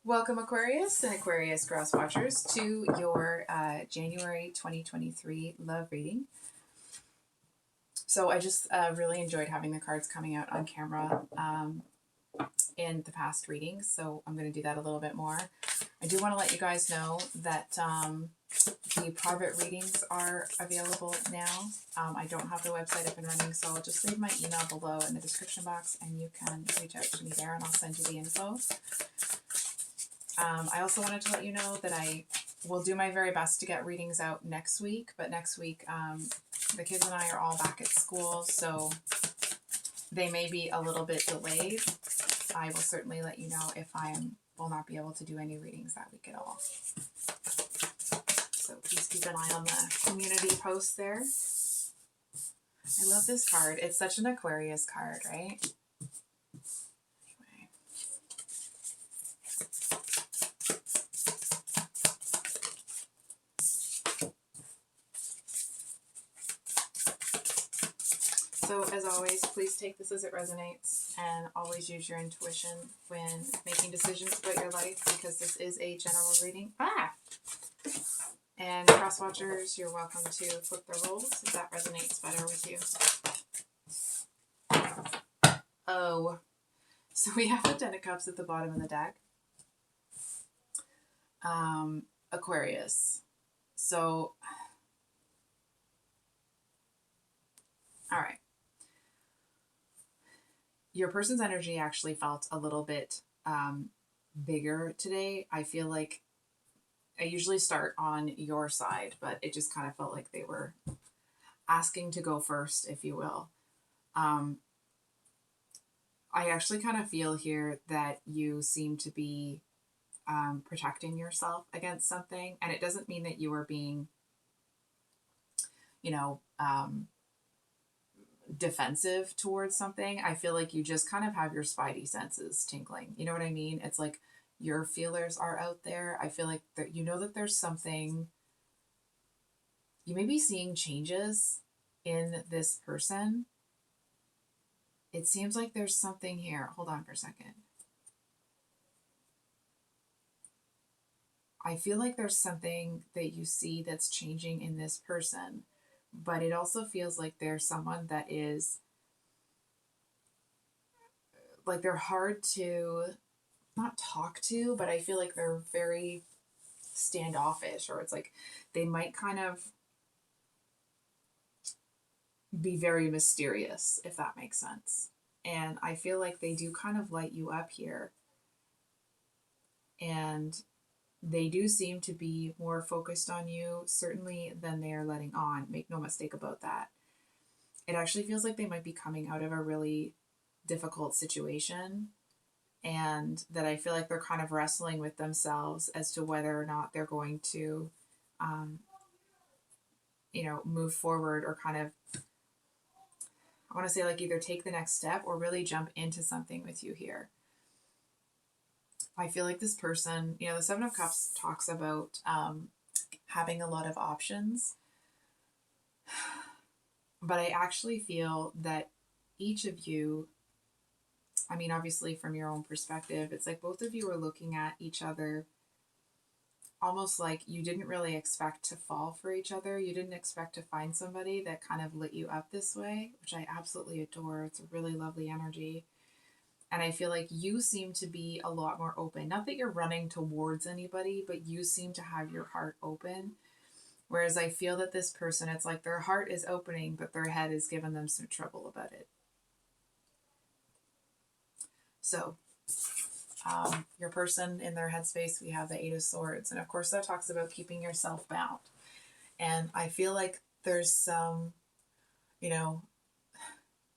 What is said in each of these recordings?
Welcome, Aquarius and Aquarius Cross Watchers, to your January 2023 love reading. So I just really enjoyed having the cards coming out on camera in the past readings, so I'm going to do that a little bit more. I do want to let you guys know that the private readings are available now. I don't have the website up and running, so I'll just leave my email below in the description box, and you can reach out to me there, and I'll send you the info. I also wanted to let you know that I will do my very best to get readings out next week, but next week the kids and I are all back at school, so they may be a little bit delayed. I will certainly let you know if I will not be able to do any readings that week at all. So please keep an eye on the community post there. I love this card. It's such an Aquarius card, right? So as always, please take this as it resonates and always use your intuition when making decisions about your life, because this is a general reading. And cross watchers, you're welcome to flip the roles if that resonates better with you. Oh, so we have the Ten of Cups at the bottom of the deck. Aquarius. So, all right. Your person's energy actually felt a little bit bigger today. I feel like I usually start on your side, but it just kind of felt like they were asking to go first, if you will. I actually kind of feel here that you seem to be protecting yourself against something. And it doesn't mean that you are being, defensive towards something. I feel like you just kind of have your spidey senses tingling. You know what I mean? It's like your feelers are out there. I feel like that you know that there's something. You may be seeing changes in this person. It seems like there's something here. Hold on for a second. I feel like there's something that you see that's changing in this person, but it also feels like there's someone that is like they're hard to not talk to, but I feel like they're very standoffish, or it's like they might kind of be very mysterious, if that makes sense. And I feel like they do kind of light you up here. And they do seem to be more focused on you, certainly, than they are letting on. Make no mistake about that. It actually feels like they might be coming out of a really difficult situation, and that I feel like they're kind of wrestling with themselves as to whether or not they're going to, move forward, or kind of, I want to say, like, either take the next step or really jump into something with you here. I feel like this person, the Seven of Cups talks about having a lot of options. But I actually feel that each of you, I mean, obviously from your own perspective, it's like both of you are looking at each other almost like you didn't really expect to fall for each other. You didn't expect to find somebody that kind of lit you up this way, which I absolutely adore. It's a really lovely energy. And I feel like you seem to be a lot more open. Not that you're running towards anybody, but you seem to have your heart open. Whereas I feel that this person, it's like their heart is opening, but their head is giving them some trouble about it. So, your person in their headspace, we have the Eight of Swords. And of course, that talks about keeping yourself bound. And I feel like there's some,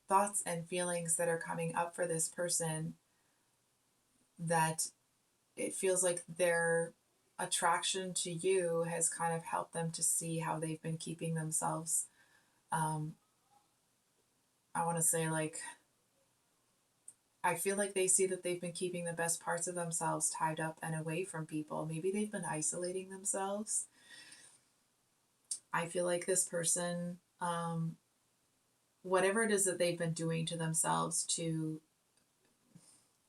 thoughts and feelings that are coming up for this person that it feels like their attraction to you has kind of helped them to see how they've been keeping themselves, I want to say, like, I feel like they see that they've been keeping the best parts of themselves tied up and away from people. Maybe they've been isolating themselves. I feel like this person, whatever it is that they've been doing to themselves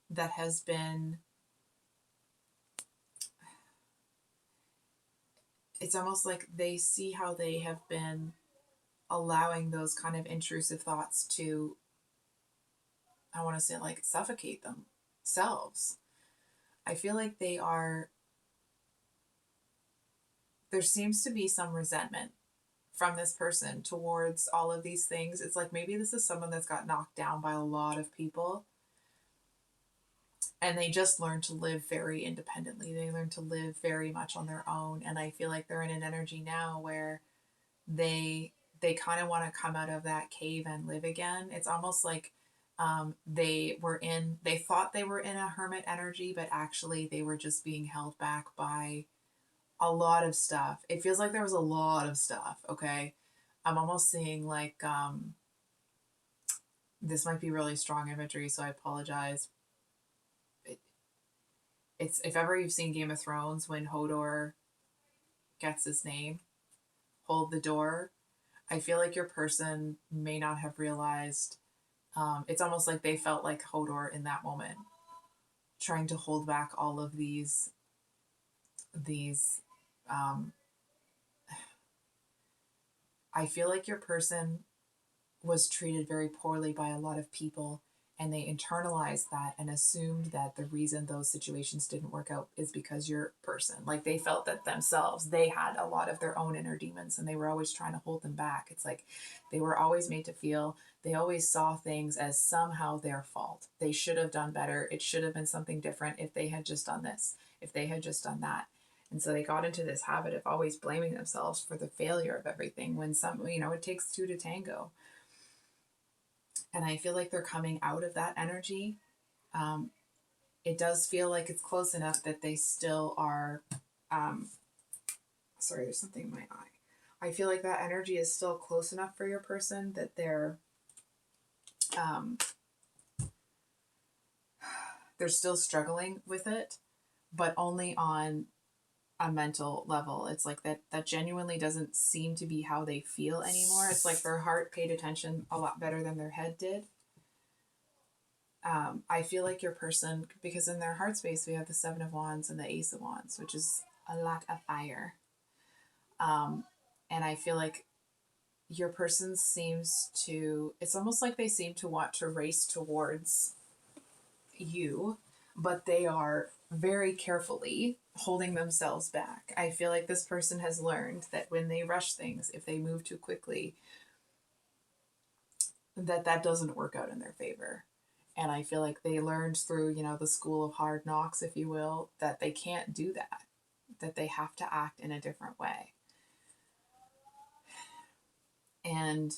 that has been it's almost like they see how they have been allowing those kind of intrusive thoughts to, I want to say, like, suffocate themselves. I feel like there seems to be some resentment from this person towards all of these things. It's like maybe this is someone that's got knocked down by a lot of people, and they just learn to live very independently. They learn to live very much on their own. And I feel like they're in an energy now where they kind of want to come out of that cave and live again. It's almost like they thought they were in a hermit energy, but actually they were just being held back by a lot of stuff. It feels like there was a lot of stuff. Okay. I'm almost seeing like, this might be really strong imagery, so I apologize. It's, if ever you've seen Game of Thrones, when Hodor gets his name, hold the door. I feel like your person may not have realized. It's almost like they felt like Hodor in that moment, trying to hold back all of these. I feel like your person was treated very poorly by a lot of people, and they internalized that and assumed that the reason those situations didn't work out is because your person, like, they felt that themselves, they had a lot of their own inner demons and they were always trying to hold them back. It's like they were always made to feel, they always saw things as somehow their fault. They should have done better. It should have been something different if they had just done this, if they had just done that. And so they got into this habit of always blaming themselves for the failure of everything, when it takes two to tango. And I feel like they're coming out of that energy. It does feel like it's close enough that they still are. Sorry, there's something in my eye. I feel like that energy is still close enough for your person that they're still struggling with it, but only on a mental level. It's like that genuinely doesn't seem to be how they feel anymore. It's like their heart paid attention a lot better than their head did. I feel like your person, because in their heart space we have the Seven of Wands and the Ace of Wands, which is a lot of fire. And I feel like your person seems to, it's almost like they seem to want to race towards you, but they are very carefully holding themselves back. I feel like this person has learned that when they rush things, if they move too quickly, that doesn't work out in their favor. And I feel like they learned through, the school of hard knocks, if you will, that they can't do that they have to act in a different way. And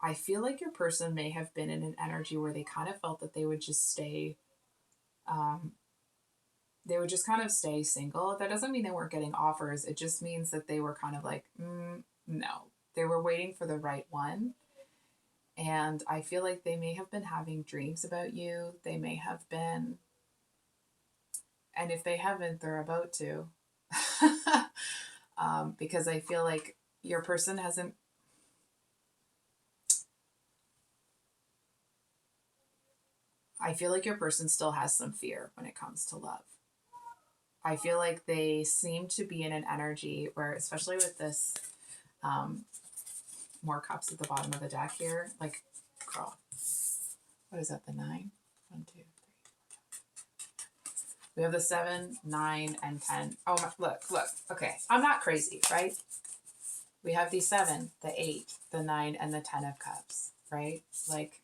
I feel like your person may have been in an energy where they kind of felt that they would just stay, they would just kind of stay single. That doesn't mean they weren't getting offers. It just means that they were kind of like, no. They were waiting for the right one. And I feel like they may have been having dreams about you. They may have been, and if they haven't, they're about to. Because I feel like your person hasn't, I feel like your person still has some fear when it comes to love. I feel like they seem to be in an energy where, especially with this, more cups at the bottom of the deck here, like, girl, what is that, the 9? 1, 2, 3. We have the 7, 9, and 10. Oh, look. Okay, I'm not crazy, right? We have the 7, the 8, the 9, and the 10 of cups, right? Like,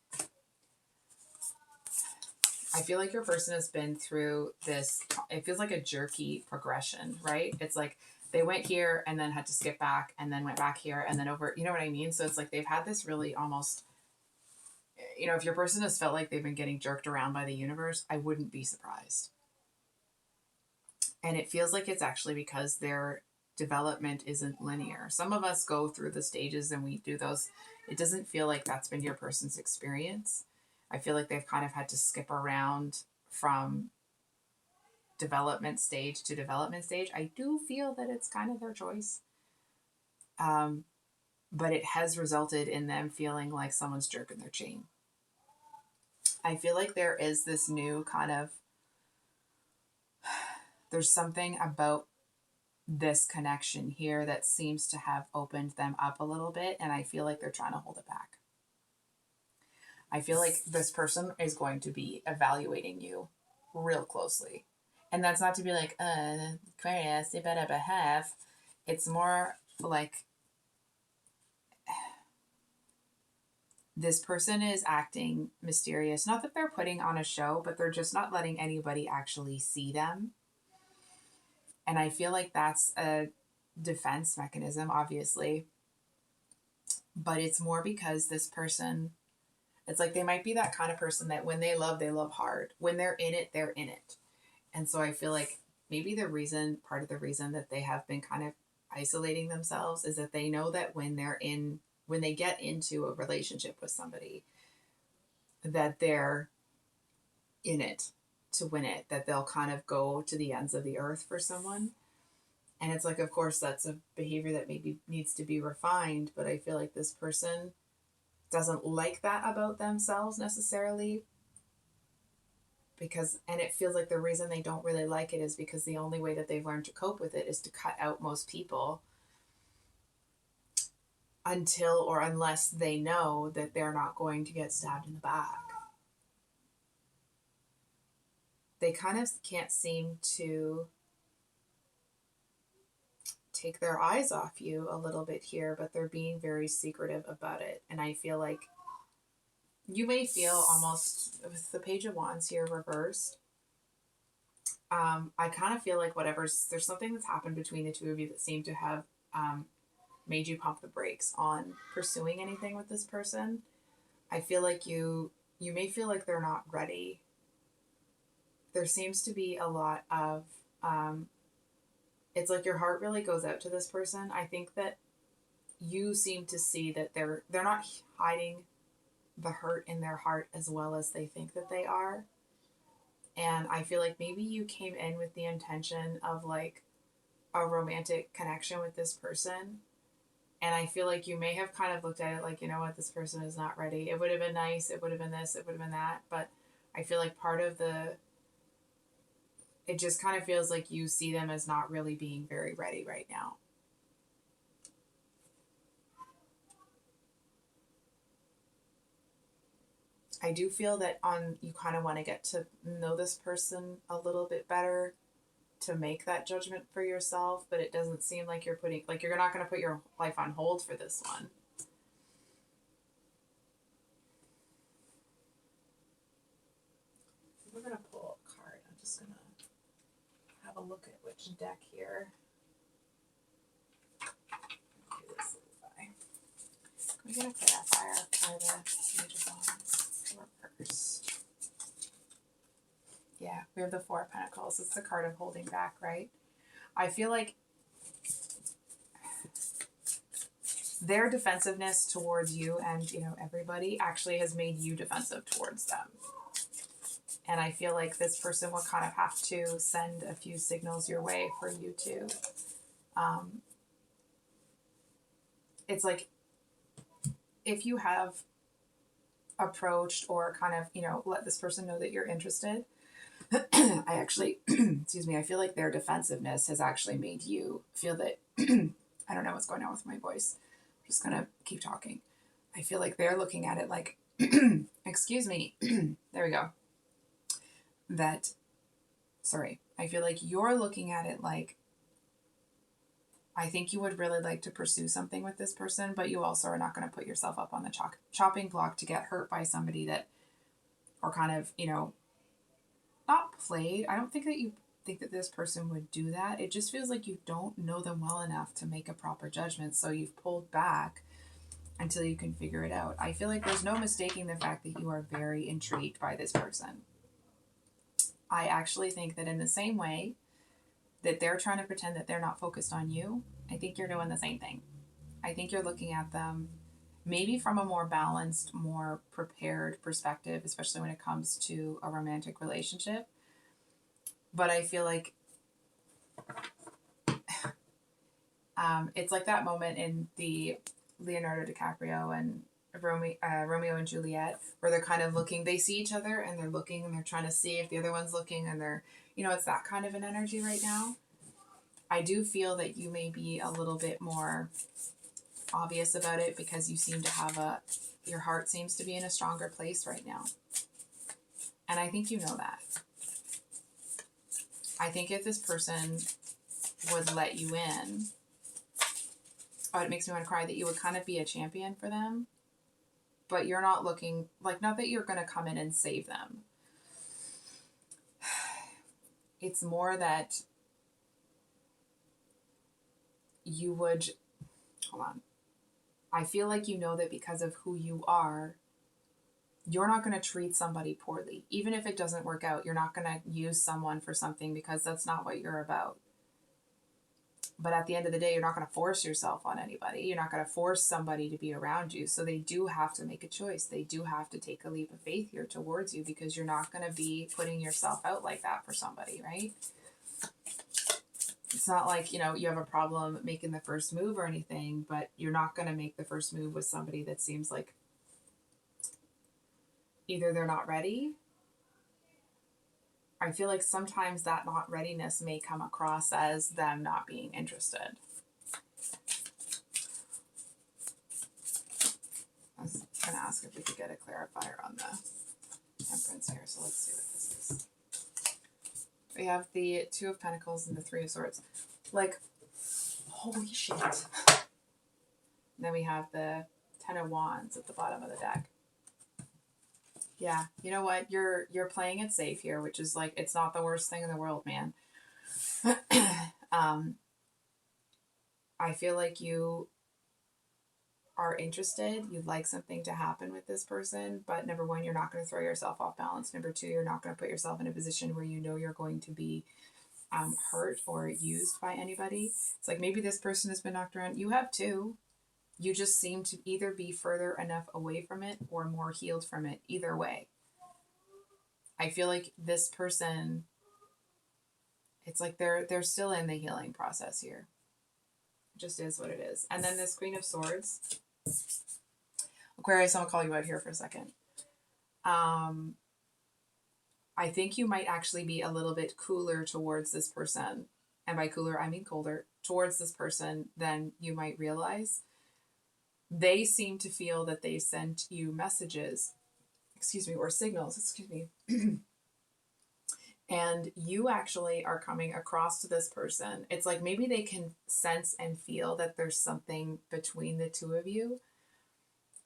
I feel like your person has been through this, it feels like a jerky progression, right? It's like they went here and then had to skip back and then went back here and then over, you know what I mean? So it's like they've had this really almost, if your person has felt like they've been getting jerked around by the universe, I wouldn't be surprised. And it feels like it's actually because their development isn't linear. Some of us go through the stages and we do those. It doesn't feel like that's been your person's experience. I feel like they've kind of had to skip around from development stage to development stage. I do feel that it's kind of their choice. But it has resulted in them feeling like someone's jerking their chain. I feel like there is this new kind of, there's something about this connection here that seems to have opened them up a little bit, and I feel like they're trying to hold it back. I feel like this person is going to be evaluating you real closely. And that's not to be like, Aquarius, you better behave. It's more like this person is acting mysterious. Not that they're putting on a show, but they're just not letting anybody actually see them. And I feel like that's a defense mechanism, obviously. But it's more because this person, it's like they might be that kind of person that when they love hard. When they're in it, they're in it. And so I feel like maybe part of the reason that they have been kind of isolating themselves is that they know that when they get into a relationship with somebody, that they're in it to win it, that they'll kind of go to the ends of the earth for someone. And it's like, of course, that's a behavior that maybe needs to be refined, but I feel like this person doesn't like that about themselves necessarily. And it feels like the reason they don't really like it is because the only way that they've learned to cope with it is to cut out most people until or unless they know that they're not going to get stabbed in the back. They kind of can't seem to take their eyes off you a little bit here, but they're being very secretive about it. And I feel like you may feel almost with the Page of Wands here reversed. I kind of feel like there's something that's happened between the two of you that seem to have made you pump the brakes on pursuing anything with this person. I feel like you may feel like they're not ready. There seems to be a lot of, it's like your heart really goes out to this person. I think that you seem to see that they're not hiding the hurt in their heart as well as they think that they are. And I feel like maybe you came in with the intention of like a romantic connection with this person. And I feel like you may have kind of looked at it like, you know what, this person is not ready. It would have been nice. It would have been this. It would have been that. But I feel like it just kind of feels like you see them as not really being very ready right now. I do feel that you kind of want to get to know this person a little bit better to make that judgment for yourself, but it doesn't seem like you're not going to put your life on hold for this one. We're going to pull a card. I'm just going to have a look at which deck here. Do this we're going to play that fire for the Page of Wands reversed. Yeah, we have the Four of Pentacles. It's the card of holding back, right? I feel like their defensiveness towards you and, everybody actually has made you defensive towards them. And I feel like this person will kind of have to send a few signals your way for you to, it's like if you have approached or kind of, let this person know that you're interested, I actually, excuse me, I feel like their defensiveness has actually made you feel that, I don't know what's going on with my voice. I'm just going to keep talking. I feel like they're looking at it like, excuse me, there we go. I feel like you're looking at it like, I think you would really like to pursue something with this person, but you also are not going to put yourself up on the chopping block to get hurt by somebody that, or kind of, not played. I don't think that you think that this person would do that. It just feels like you don't know them well enough to make a proper judgment. So you've pulled back until you can figure it out. I feel like there's no mistaking the fact that you are very intrigued by this person. I actually think that in the same way that they're trying to pretend that they're not focused on you, I think you're doing the same thing. I think you're looking at them maybe from a more balanced, more prepared perspective, especially when it comes to a romantic relationship. But I feel like it's like that moment in the Leonardo DiCaprio and Romeo and Juliet, where they're kind of looking, they see each other and they're looking and they're trying to see if the other one's looking, and they're, it's that kind of an energy right now. I do feel that you may be a little bit more obvious about it because you seem to have your heart seems to be in a stronger place right now. And I think you know that. I think if this person would let you in, oh, it makes me want to cry, that you would kind of be a champion for them. But you're not looking, like, not that you're going to come in and save them. It's more that you would, hold on. I feel like you know that because of who you are, you're not going to treat somebody poorly. Even if it doesn't work out, you're not going to use someone for something because that's not what you're about. But at the end of the day, you're not going to force yourself on anybody. You're not going to force somebody to be around you. So they do have to make a choice. They do have to take a leap of faith here towards you because you're not going to be putting yourself out like that for somebody, right? It's not like, you have a problem making the first move or anything, but you're not going to make the first move with somebody that seems like either they're not ready. I feel like sometimes that not readiness may come across as them not being interested. I was going to ask if we could get a clarifier on the Temperance here, so let's see what this is. We have the Two of Pentacles and the Three of Swords. Like, holy shit. Then we have the Ten of Wands at the bottom of the deck. Yeah, you know what? You're playing it safe here, which is like, it's not the worst thing in the world, man. I feel like you are interested. You'd like something to happen with this person, but number one, you're not going to throw yourself off balance. Number two, you're not going to put yourself in a position where you know you're going to be hurt or used by anybody. It's like maybe this person has been knocked around. You have too. You just seem to either be further enough away from it or more healed from it. Either way. I feel like this person, it's like they're still in the healing process here. It just is what it is. And then this Queen of Swords. Aquarius, I'm going to call you out here for a second. I think you might actually be a little bit cooler towards this person. And by cooler, I mean colder. Towards this person than you might realize. They seem to feel that they sent you messages, or signals, and you actually are coming across to this person. It's like maybe they can sense and feel that there's something between the two of you,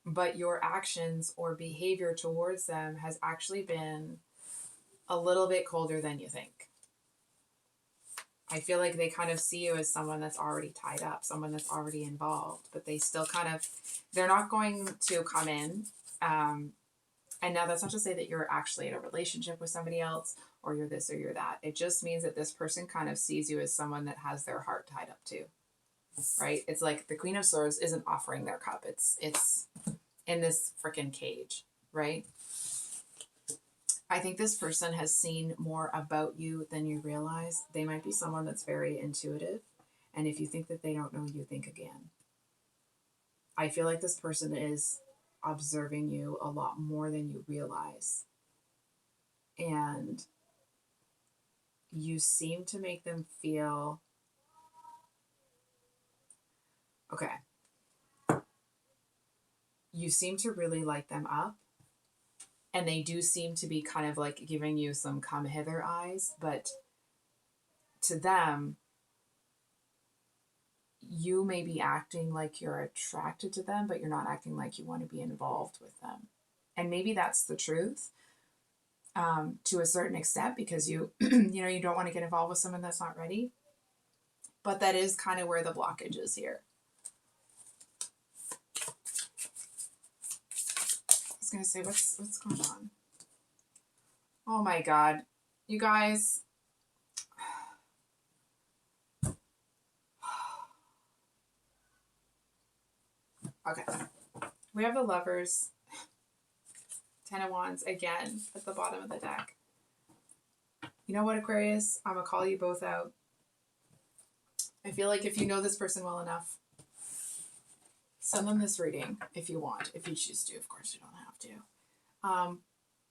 but your actions or behavior towards them has actually been a little bit colder than you think. I feel like they kind of see you as someone that's already tied up, someone that's already involved, but they still they're not going to come in. And now that's not to say that you're actually in a relationship with somebody else or you're this or you're that. It just means that this person kind of sees you as someone that has their heart tied up too, right? It's like the Queen of Swords isn't offering their cup. It's in this freaking cage, right? I think this person has seen more about you than you realize. They might be someone that's very intuitive. And if you think that they don't know, you think again. I feel like this person is observing you a lot more than you realize. And you seem to make them feel... Okay. You seem to really light them up. And they do seem to be kind of like giving you some come hither eyes, but to them, you may be acting like you're attracted to them, but you're not acting like you want to be involved with them. And maybe that's the truth to a certain extent because you don't want to get involved with someone that's not ready. But that is kind of where the blockage is here. Gonna say what's going on. Oh my god, you guys. Okay, we have the Lovers, Ten of Wands again at the bottom of the deck. You know what, Aquarius, I'm gonna call you both out. I feel like if you know this person well enough, send them this reading if you want, if you choose to. Of course you don't have to.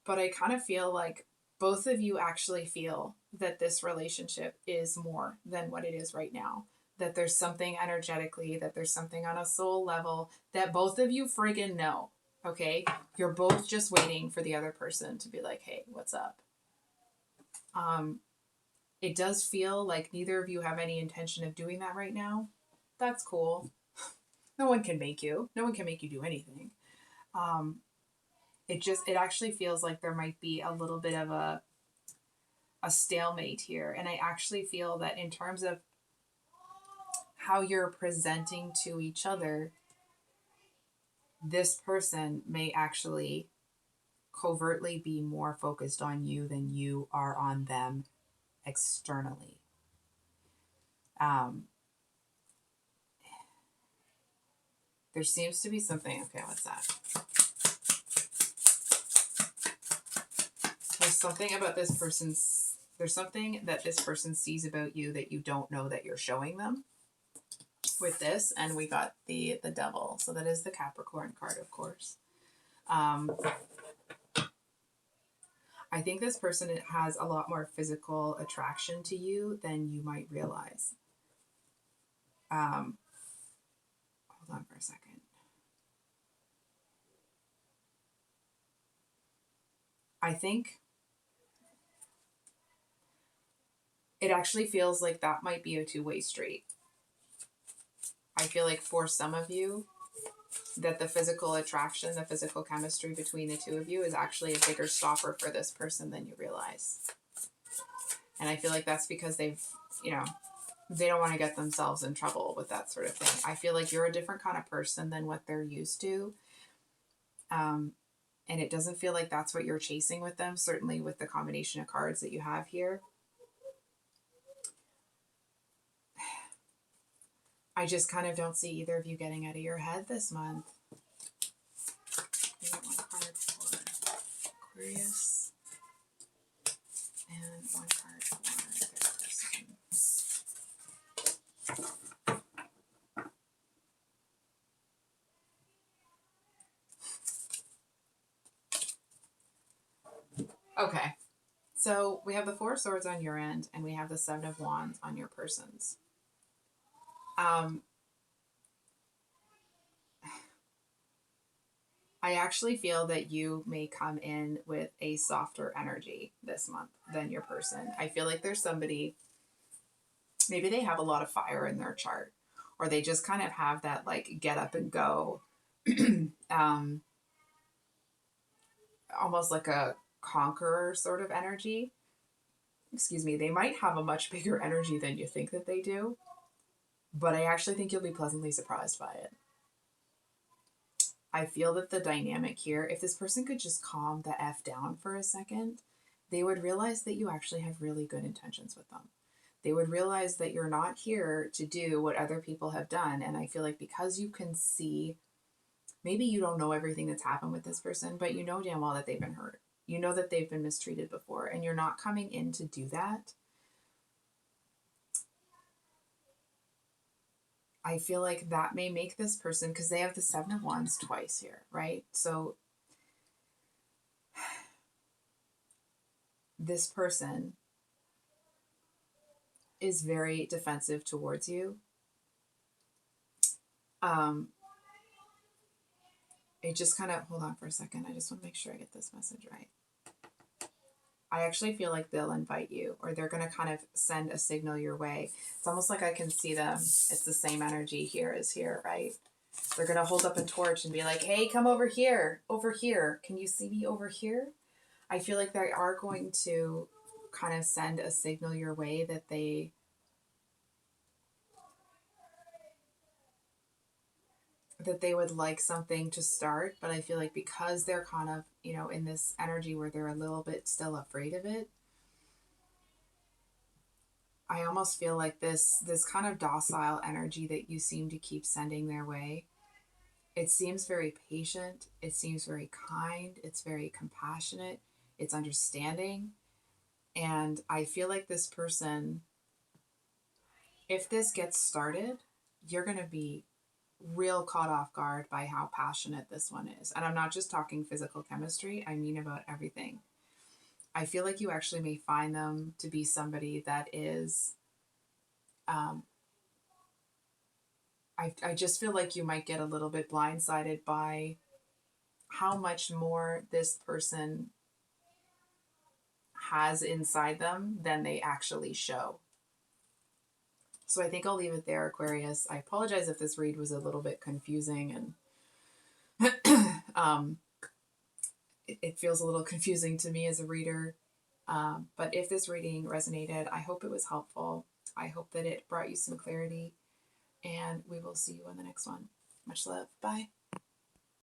But I kind of feel like both of you actually feel that this relationship is more than what it is right now. That there's something energetically, that there's something on a soul level that both of you friggin' know. Okay? You're both just waiting for the other person to be like, hey, what's up? It does feel like neither of you have any intention of doing that right now. That's cool. No one can make you. No one can make you do anything. It actually feels like there might be a little bit of a stalemate here. And I actually feel that in terms of how you're presenting to each other, this person may actually covertly be more focused on you than you are on them externally. There seems to be something. Okay, what's that? There's something about this person's. There's something that this person sees about you that you don't know that you're showing them. With this, and we got the devil, so that is the Capricorn card, of course. I think this person has a lot more physical attraction to you than you might realize. Hold on for a second. I think it actually feels like that might be a two-way street. I feel like for some of you, that the physical attraction, the physical chemistry between the two of you is actually a bigger stopper for this person than you realize. And I feel like that's because they've, they don't want to get themselves in trouble with that sort of thing. I feel like you're a different kind of person than what they're used to. And it doesn't feel like that's what you're chasing with them, certainly with the combination of cards that you have here. I just kind of don't see either of you getting out of your head this month. We got one card for Aquarius and one card for the Sun. Okay, so we have the Four of Swords on your end, and we have the Seven of Wands on your person's. I actually feel that you may come in with a softer energy this month than your person. I feel like there's somebody, maybe they have a lot of fire in their chart, or they just kind of have that like get up and go, almost like a conqueror sort of energy. Excuse me, they might have a much bigger energy than you think that they do, but I actually think you'll be pleasantly surprised by it. I feel that the dynamic here, if this person could just calm the F down for a second, they would realize that you actually have really good intentions with them. They would realize that you're not here to do what other people have done. And I feel like because you can see, maybe you don't know everything that's happened with this person, but you know damn well that they've been hurt. You know that they've been mistreated before, and you're not coming in to do that. I feel like that may make this person, because they have the Seven of Wands twice here, right? So this person is very defensive towards you. It just kind of, hold on for a second. I just want to make sure I get this message right. I actually feel like they'll invite you, or they're going to kind of send a signal your way. It's almost like I can see them. It's the same energy here as here, right? They're going to hold up a torch and be like, hey, come over here, over here. Can you see me over here? I feel like they are going to kind of send a signal your way that they would like something to start. But I feel like because they're kind of, in this energy where they're a little bit still afraid of it, I almost feel like this kind of docile energy that you seem to keep sending their way, it seems very patient, it seems very kind, it's very compassionate, it's understanding. And I feel like this person, if this gets started, you're going to be real caught off guard by how passionate this one is. And I'm not just talking physical chemistry, I mean about everything. I feel like you actually may find them to be somebody that is, um, I just feel like you might get a little bit blindsided by how much more this person has inside them than they actually show. So I think I'll leave it there, Aquarius. I apologize if this read was a little bit confusing, and it feels a little confusing to me as a reader. But if this reading resonated, I hope it was helpful. I hope that it brought you some clarity, and we will see you on the next one. Much love. Bye.